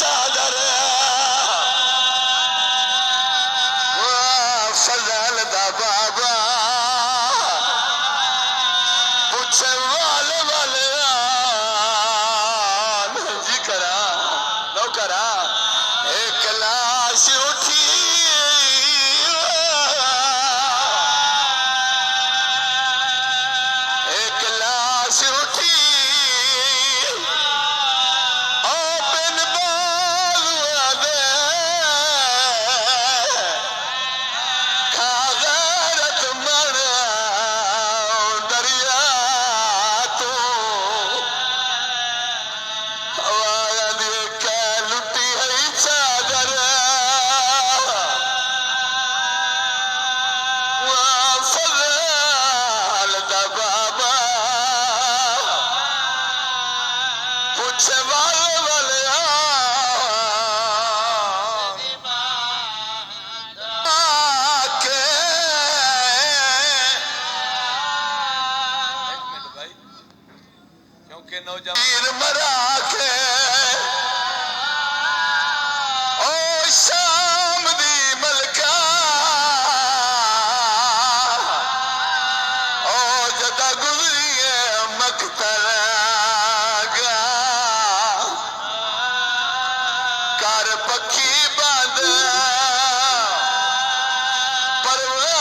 चादर फजल दा बाबा पूछे वाल वाल जी करा नो करा एक लाश उठी एक लाश उठी बिन बालुआ दे खा गैरत मर दरिया तू हवाया दिए कै लुटी है चादर फजल दा बाबा पूछे वाले वाले आके भाई क्योंकि नौजवान मरा के ओ शाम दी मलका ओ जदा गुजरिए मकतल कर पखी बंद परवान